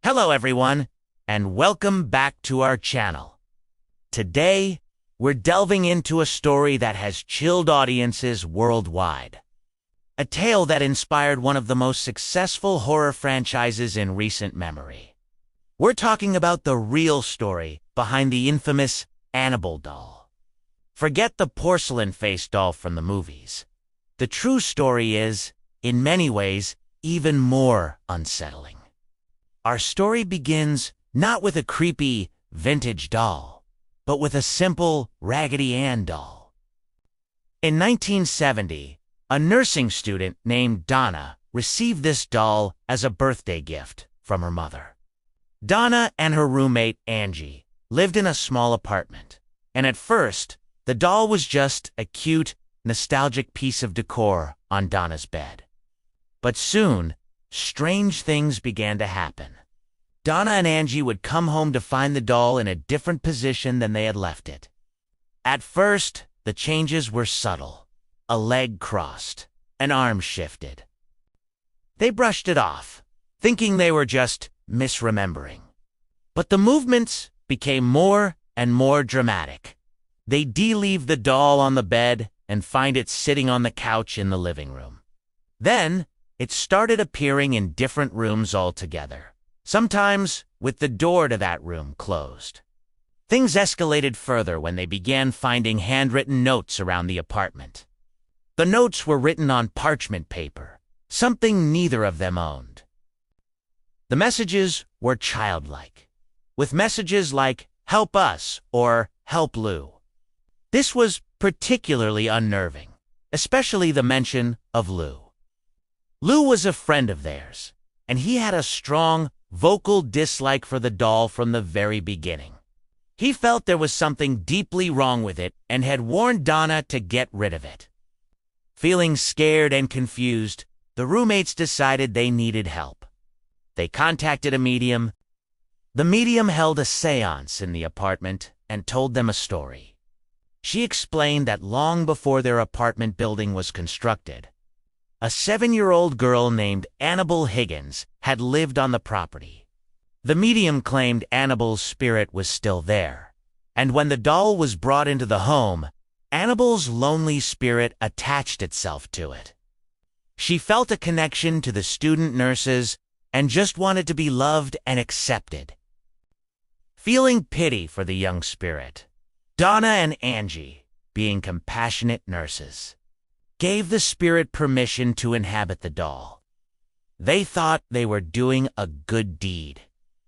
Hello everyone, and welcome back to our channel. Today, we're delving into a story that has chilled audiences worldwide. A tale that inspired one of the most successful horror franchises in recent memory. We're talking about the real story behind the infamous Annabelle doll. Forget the porcelain-faced doll from the movies. The true story is, in many ways, even more unsettling. Our story begins not with a creepy, vintage doll, but with a simple Raggedy Ann doll. In 1970, a nursing student named Donna received this doll as a birthday gift from her mother. Donna and her roommate, Angie, lived in a small apartment, and at first, the doll was just a cute, nostalgic piece of decor on Donna's bed. But soon, strange things began to happen. Donna and Angie would come home to find the doll in a different position than they had left it. At first, the changes were subtle. A leg crossed, an arm shifted. They brushed it off, thinking they were just misremembering. But the movements became more and more dramatic. They de-leave the doll on the bed and find it sitting on the couch in the living room. Then, it started appearing in different rooms altogether, sometimes with the door to that room closed. Things escalated further when they began finding handwritten notes around the apartment. The notes were written on parchment paper, something neither of them owned. The messages were childlike, with messages like, "Help us," or "Help Lou." This was particularly unnerving, especially the mention of Lou. Lou was a friend of theirs, and he had a strong, vocal dislike for the doll from the very beginning. He felt there was something deeply wrong with it and had warned Donna to get rid of it. Feeling scared and confused, the roommates decided they needed help. They contacted a medium. The medium held a séance in the apartment and told them a story. She explained that long before their apartment building was constructed, a 7-year-old girl named Annabelle Higgins had lived on the property. The medium claimed Annabelle's spirit was still there, and when the doll was brought into the home, Annabelle's lonely spirit attached itself to it. She felt a connection to the student nurses and just wanted to be loved and accepted. Feeling pity for the young spirit, Donna and Angie, being compassionate nurses, gave the spirit permission to inhabit the doll. They thought they were doing a good deed,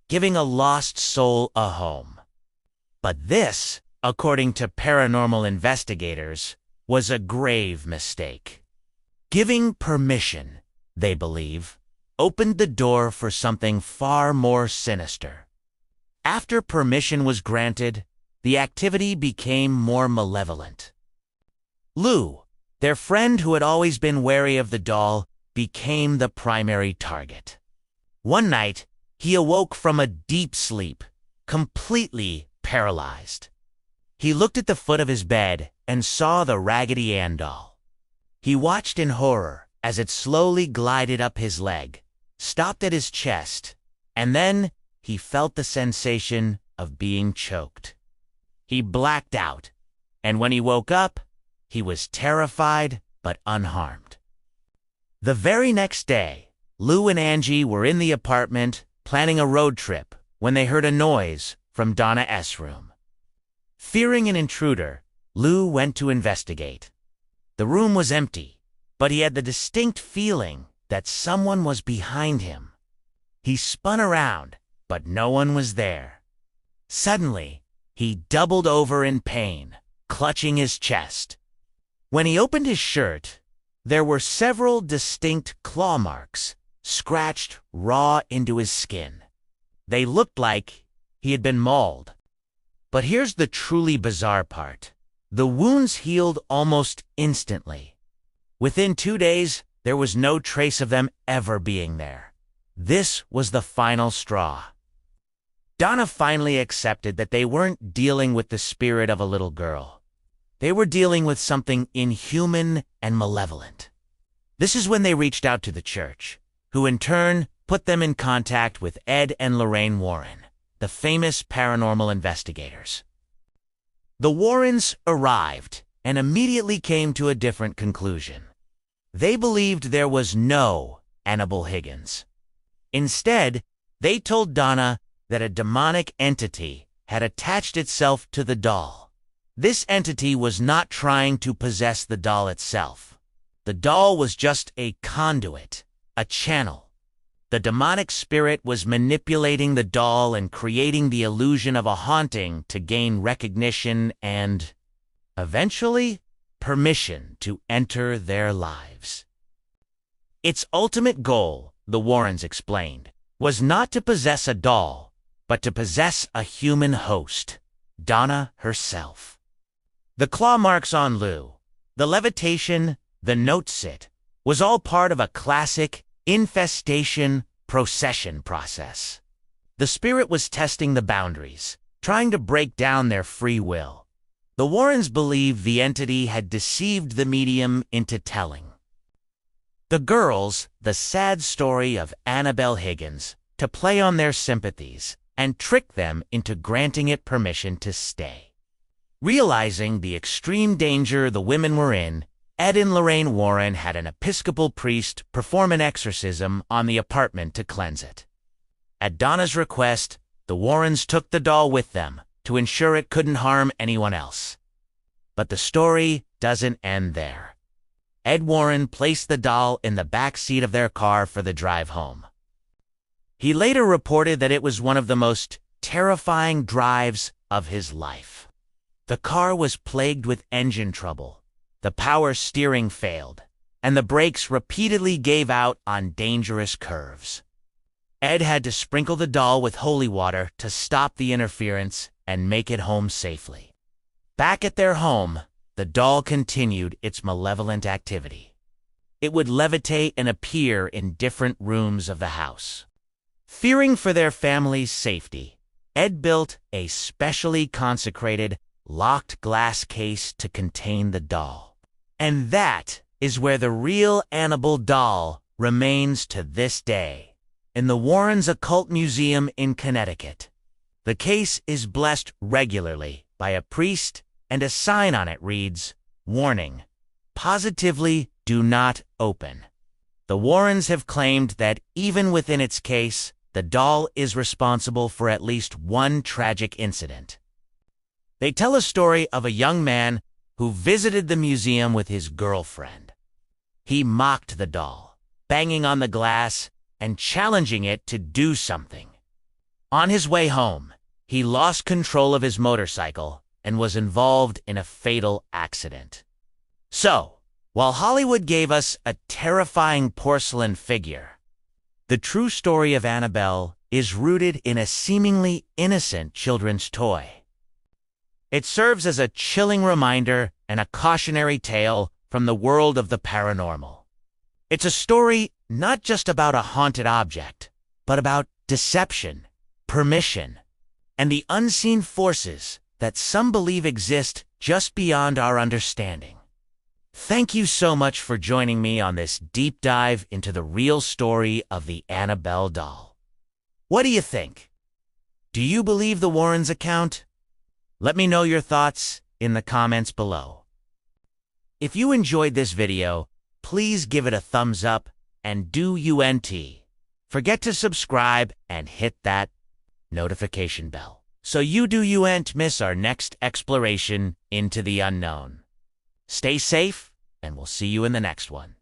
giving a lost soul a home. But this, according to paranormal investigators, was a grave mistake. Giving permission, they believe, opened the door for something far more sinister. After permission was granted, the activity became more malevolent. Lou, their friend who had always been wary of the doll, became the primary target. One night, he awoke from a deep sleep, completely paralyzed. He looked at the foot of his bed and saw the Raggedy Ann doll. He watched in horror as it slowly glided up his leg, stopped at his chest, and then he felt the sensation of being choked. He blacked out, and when he woke up, he was terrified but unharmed. The very next day, Lou and Angie were in the apartment planning a road trip when they heard a noise from Donna S.'s room. Fearing an intruder, Lou went to investigate. The room was empty, but he had the distinct feeling that someone was behind him. He spun around, but no one was there. Suddenly, he doubled over in pain, clutching his chest. When he opened his shirt, there were several distinct claw marks scratched raw into his skin. They looked like he had been mauled. But here's the truly bizarre part. The wounds healed almost instantly. Within 2 days, there was no trace of them ever being there. This was the final straw. Donna finally accepted that they weren't dealing with the spirit of a little girl. They were dealing with something inhuman and malevolent. This is when they reached out to the church, who in turn put them in contact with Ed and Lorraine Warren, the famous paranormal investigators. The Warrens arrived and immediately came to a different conclusion. They believed there was no Annabelle Higgins. Instead, they told Donna that a demonic entity had attached itself to the doll. This entity was not trying to possess the doll itself. The doll was just a conduit, a channel. The demonic spirit was manipulating the doll and creating the illusion of a haunting to gain recognition and, eventually, permission to enter their lives. Its ultimate goal, the Warrens explained, was not to possess a doll, but to possess a human host, Donna herself. The claw marks on Lou, the levitation, the note-sit, was all part of a classic infestation procession process. The spirit was testing the boundaries, trying to break down their free will. The Warrens believed the entity had deceived the medium into telling the girls the sad story of Annabelle Higgins to play on their sympathies and trick them into granting it permission to stay. Realizing the extreme danger the women were in, Ed and Lorraine Warren had an Episcopal priest perform an exorcism on the apartment to cleanse it. At Donna's request, the Warrens took the doll with them to ensure it couldn't harm anyone else. But the story doesn't end there. Ed Warren placed the doll in the back seat of their car for the drive home. He later reported that it was one of the most terrifying drives of his life. The car was plagued with engine trouble. The power steering failed, and the brakes repeatedly gave out on dangerous curves. Ed had to sprinkle the doll with holy water to stop the interference and make it home safely. Back at their home, the doll continued its malevolent activity. It would levitate and appear in different rooms of the house. Fearing for their family's safety, Ed built a specially consecrated, locked glass case to contain the doll. And that is where the real Annabelle doll remains to this day, in the Warrens Occult Museum in Connecticut. The case is blessed regularly by a priest, and a sign on it reads, "Warning, positively do not open." The Warrens have claimed that even within its case, the doll is responsible for at least one tragic incident. They tell a story of a young man who visited the museum with his girlfriend. He mocked the doll, banging on the glass and challenging it to do something. On his way home, he lost control of his motorcycle and was involved in a fatal accident. So, while Hollywood gave us a terrifying porcelain figure, the true story of Annabelle is rooted in a seemingly innocent children's toy. It serves as a chilling reminder and a cautionary tale from the world of the paranormal. It's a story not just about a haunted object, but about deception, permission, and the unseen forces that some believe exist just beyond our understanding. Thank you so much for joining me on this deep dive into the real story of the Annabelle doll. What do you think? Do you believe the Warrens' account? Let me know your thoughts in the comments below. If you enjoyed this video, please give it a thumbs up and do forget to subscribe and hit that notification bell so you don't miss our next exploration into the unknown. Stay safe, and we'll see you in the next one.